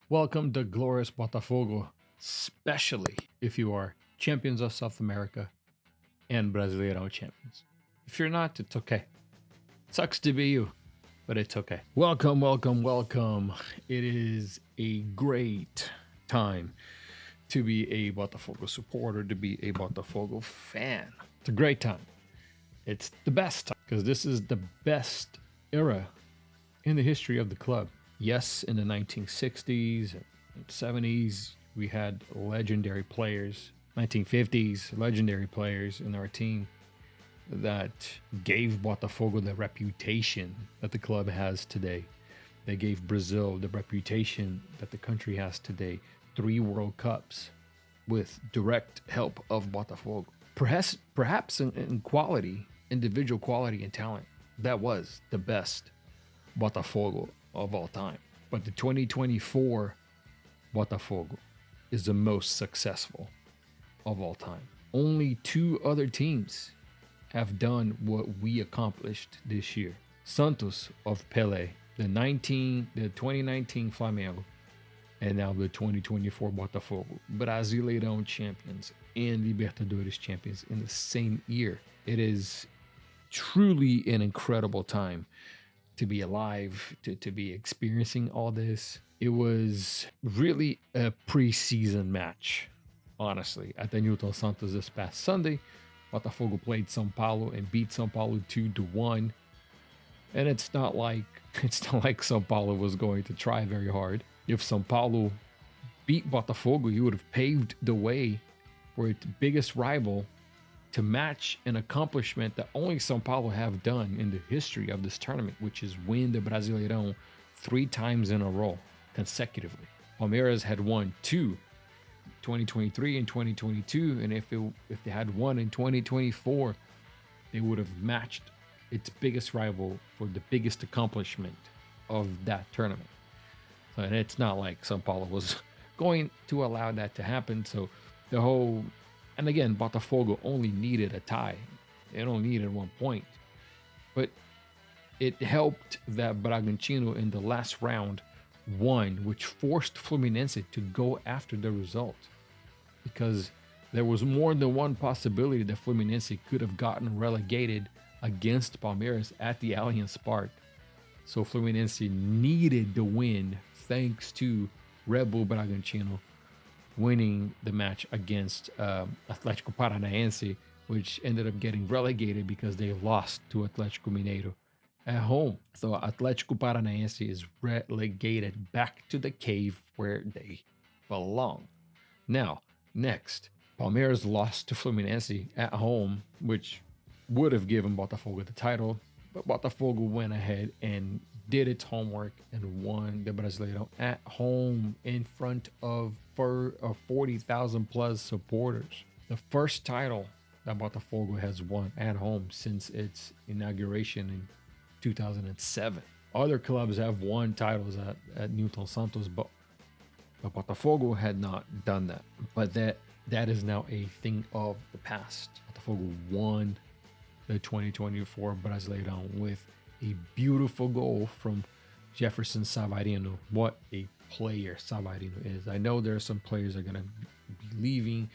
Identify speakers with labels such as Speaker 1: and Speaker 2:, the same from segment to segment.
Speaker 1: Welcome to Glorious Botafogo, especially if you are champions of South America and Brasileirão champions. If you're not, it's okay. Sucks to be you, but it's okay. Welcome, welcome, welcome. It is a great time to be a Botafogo supporter, to be a Botafogo fan. It's a great time. It's the best time because this is the best era in the history of the club. Yes, in the 1960s and 70s, we had legendary players. 1950s, legendary players in our team that gave Botafogo the reputation that the club has today. They gave Brazil the reputation that the country has today. 3 World Cups with direct help of Botafogo. Perhaps in quality, individual quality and talent, that was the best Botafogo of all time. But the 2024 Botafogo is the most successful of all time. Only 2 other teams have done what we accomplished this year. Santos of Pelé, the 2019 Flamengo, and now the 2024 Botafogo, Brasileirão champions and Libertadores champions in the same year. It is truly an incredible time to be alive, to be experiencing all this. It was really a preseason match, honestly. At the Newton Santos this past Sunday, Botafogo played São Paulo and beat São Paulo 2-1. And it's not like São Paulo was going to try very hard. If São Paulo beat Botafogo, you would have paved the way for its biggest rival to match an accomplishment that only São Paulo have done in the history of this tournament, which is win the Brasileirão 3 times in a row consecutively. Palmeiras had won 2, 2023 and 2022, and if they had won in 2024, they would have matched its biggest rival for the biggest accomplishment of that tournament. So, and it's not like São Paulo was going to allow that to happen. So the whole, and again, Botafogo only needed a tie. They only needed 1 point. But it helped that Bragantino in the last round won, which forced Fluminense to go after the result. Because there was more than one possibility that Fluminense could have gotten relegated against Palmeiras at the Allianz Park. So Fluminense needed the win thanks to Red Bull Bragantino winning the match against Atlético Paranaense, which ended up getting relegated because they lost to Atlético Mineiro at home. So Atlético Paranaense is relegated back to the cave where they belong. Now, next, Palmeiras lost to Fluminense at home, which would have given Botafogo the title, but Botafogo went ahead and did its homework and won the Brasileirão at home in front of 40,000 plus supporters. The first title that Botafogo has won at home since its inauguration in 2007. Other clubs have won titles at Newton Santos, but Botafogo had not done that. But that is now a thing of the past. Botafogo won the 2024 Brasileirão with a beautiful goal from Jefferson Savarino. What a player Savarino is. I know there are some players that are going to be leaving.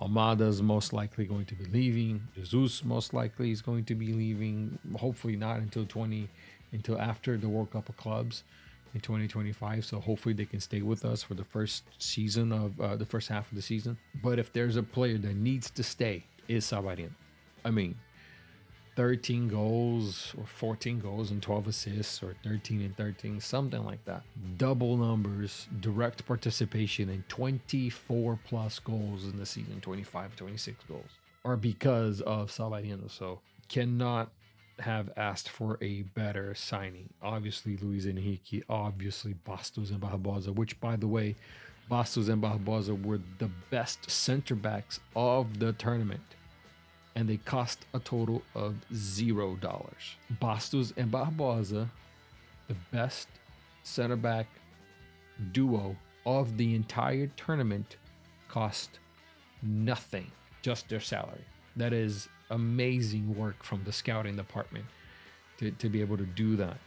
Speaker 1: Almada's most likely going to be leaving. Jesus most likely is going to be leaving. Hopefully not until after the World Cup of Clubs in 2025. So hopefully they can stay with us for the first season of the first half of the season. But if there's a player that needs to stay, is Savarino. I mean, 13 goals or 14 goals and 12 assists or 13 and 13, something like that. Double numbers, direct participation in 24 plus goals in the season, 25, 26 goals, are because of Savarino. So cannot have asked for a better signing. Obviously, Luis Henrique, obviously Bastos and Barbosa, which, by the way, Bastos and Barbosa were the best center backs of the tournament, and they cost a total of $0. Bastos and Barbosa, the best center back duo of the entire tournament, cost nothing, just their salary. That is amazing work from the scouting department to be able to do that.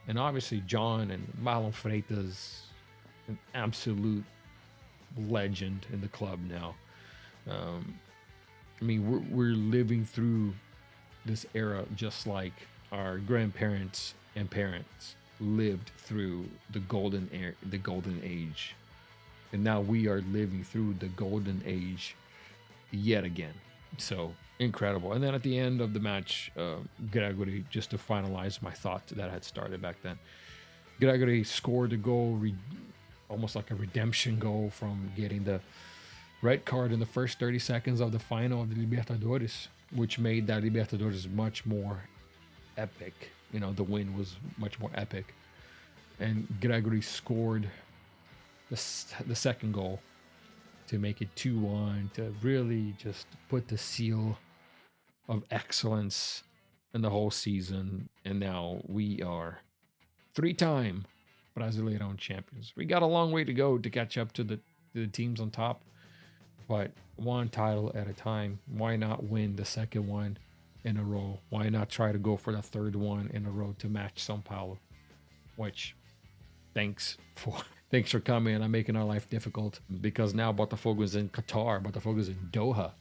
Speaker 1: And obviously John and Marlon Freitas an absolute legend in the club now. Um, I mean, we're living through this era just like our grandparents and parents lived through the golden age, and now we are living through the golden age yet again. So incredible. And then at the end of the match, Gregory, just to finalize my thought that had started back then, Gregory scored a goal, almost like a redemption goal from getting the red card in the first 30 seconds of the final of the Libertadores, which made that Libertadores much more epic. You know, the win was much more epic. And Gregory scored the second goal to make it 2-1, to really just put the seal of excellence in the whole season. And now we are 3-time Brasileirão champions. We got a long way to go to catch up to the teams on top, but one title at a time. Why not win the second one in a row? Why not try to go for the third one in a row to match São Paulo? Which, thanks for coming and I'm making our life difficult, because now Botafogo is in Qatar, Botafogo is in Doha,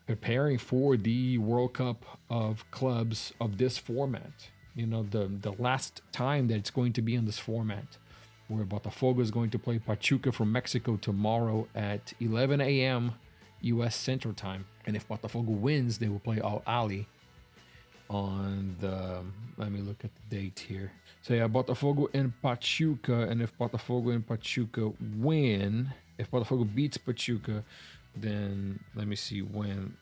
Speaker 1: preparing for the World Cup of clubs of this format. You know, the last time that it's going to be in this format, where Botafogo is going to play Pachuca from Mexico tomorrow at 11 a.m. U.S. Central Time. And if Botafogo wins, they will play Al Ahly on the, let me look at the date here. So yeah, Botafogo and Pachuca. And if Botafogo and Pachuca win, if Botafogo beats Pachuca, then let me see when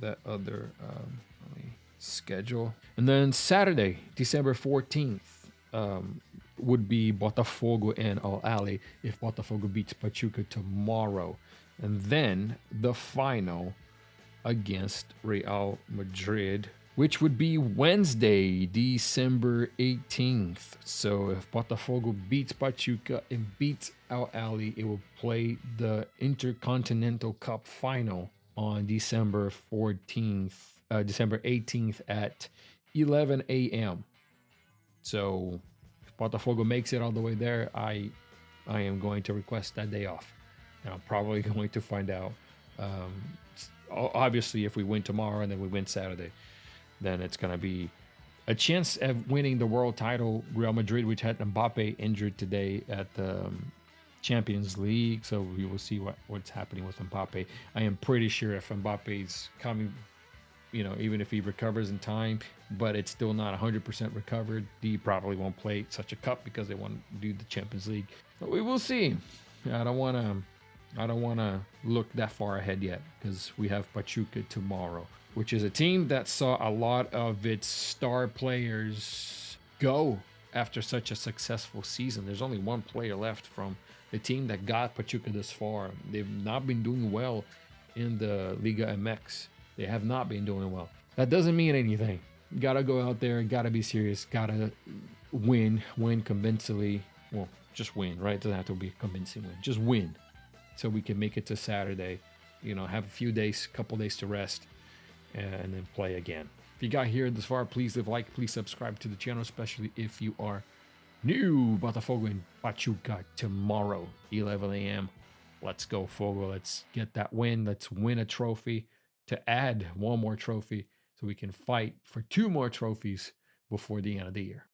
Speaker 1: that other schedule. And then Saturday, December 14th, would be Botafogo and Al Ahly if Botafogo beats Pachuca tomorrow. And then the final against Real Madrid, which would be Wednesday, December 18th. So if Botafogo beats Pachuca and beats Al Ahly, it will play the Intercontinental Cup final on December 18th at 11 a.m. So if Botafogo makes it all the way there, I am going to request that day off. And I'm probably going to find out. Obviously, if we win tomorrow and then we win Saturday, then it's going to be a chance of winning the world title. Real Madrid, which had Mbappe injured today at the Champions League. So we will see what's happening with Mbappe. I am pretty sure if Mbappe's coming, you know, even if he recovers in time, but it's still not 100% recovered, he probably won't play such a cup because they want to do the Champions League. But we will see. I don't want to look that far ahead yet, because we have Pachuca tomorrow, which is a team that saw a lot of its star players go after such a successful season. There's only one player left from the team that got Pachuca this far. They've not been doing well in the Liga MX. They have not been doing well. That doesn't mean anything. You gotta go out there, gotta be serious, gotta win convincingly. Well, just win, right? It doesn't have to be a convincing win. Just win, so we can make it to Saturday. You know, have a few days, couple days to rest, and then play again. If you got here this far, please leave a like, please subscribe to the channel, especially if you are new. Botafogo and Pachuca tomorrow, 11 a.m. Let's go, Fogo. Let's get that win. Let's win a trophy to add one more trophy so we can fight for 2 more trophies before the end of the year.